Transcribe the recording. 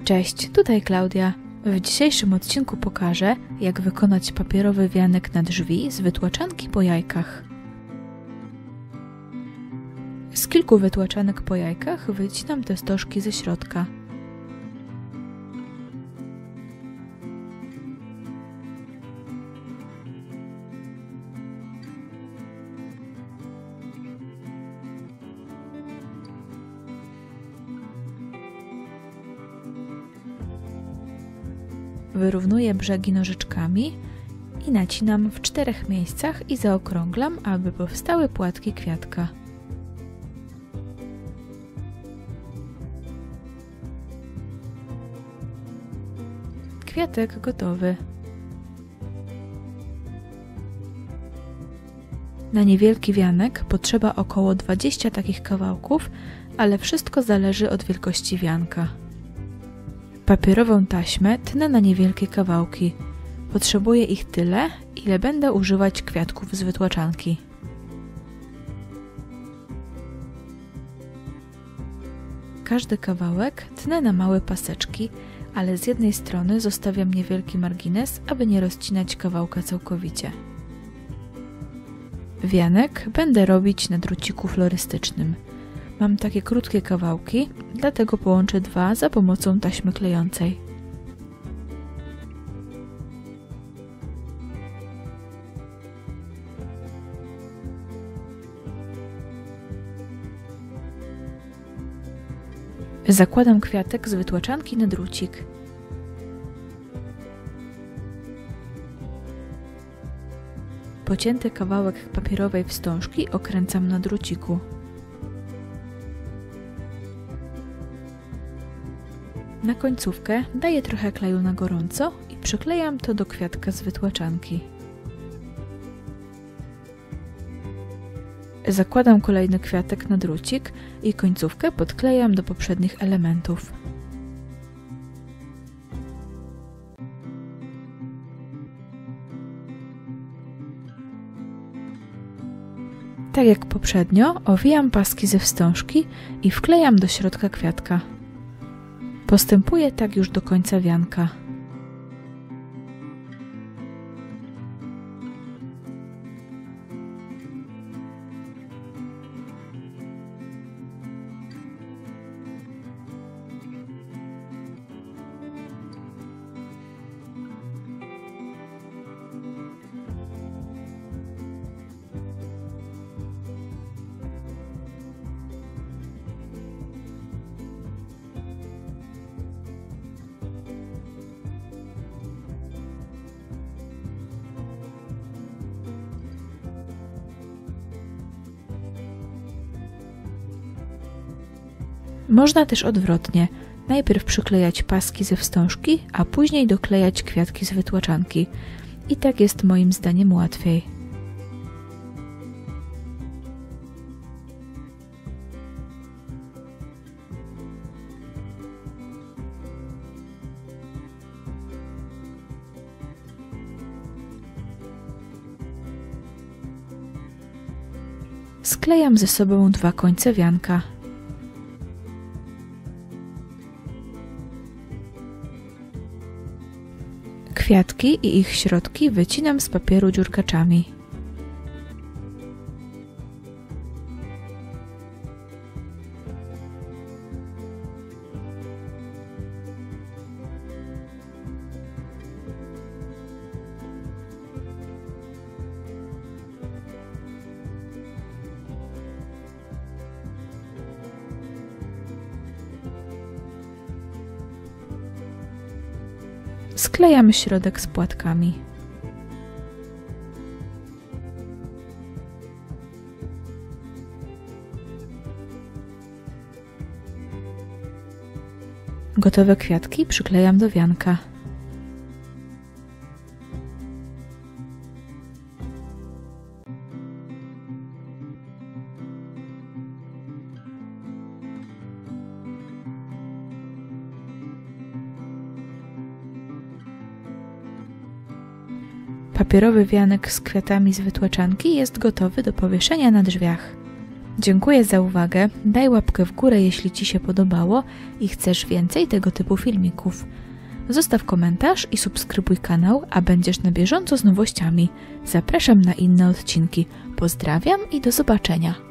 Cześć, tutaj Klaudia. W dzisiejszym odcinku pokażę, jak wykonać papierowy wianek na drzwi z wytłaczanki po jajkach. Z kilku wytłaczanek po jajkach wycinam te stożki ze środka. Wyrównuję brzegi nożyczkami i nacinam w 4 miejscach i zaokrąglam, aby powstały płatki kwiatka. Kwiatek gotowy. Na niewielki wianek potrzeba około 20 takich kawałków, ale wszystko zależy od wielkości wianka. Papierową taśmę tnę na niewielkie kawałki. Potrzebuję ich tyle, ile będę używać kwiatków z wytłaczanki. Każdy kawałek tnę na małe paseczki, ale z jednej strony zostawiam niewielki margines, aby nie rozcinać kawałka całkowicie. Wianek będę robić na druciku florystycznym. Mam takie krótkie kawałki, dlatego połączę dwa za pomocą taśmy klejącej. Zakładam kwiatek z wytłaczanki na drucik. Pocięty kawałek papierowej wstążki okręcam na druciku. Na końcówkę daję trochę kleju na gorąco i przyklejam to do kwiatka z wytłaczanki. Zakładam kolejny kwiatek na drucik i końcówkę podklejam do poprzednich elementów. Tak jak poprzednio, owijam paski ze wstążki i wklejam do środka kwiatka. Postępuję tak już do końca wianka. Można też odwrotnie, najpierw przyklejać paski ze wstążki, a później doklejać kwiatki z wytłaczanki. I tak jest moim zdaniem łatwiej. Sklejam ze sobą dwa końce wianka. Kwiatki i ich środki wycinam z papieru dziurkaczami. Sklejam środek z płatkami. Gotowe kwiatki przyklejam do wianka. Papierowy wianek z kwiatami z wytłaczanki jest gotowy do powieszenia na drzwiach. Dziękuję za uwagę, daj łapkę w górę, jeśli Ci się podobało i chcesz więcej tego typu filmików. Zostaw komentarz i subskrybuj kanał, a będziesz na bieżąco z nowościami. Zapraszam na inne odcinki. Pozdrawiam i do zobaczenia.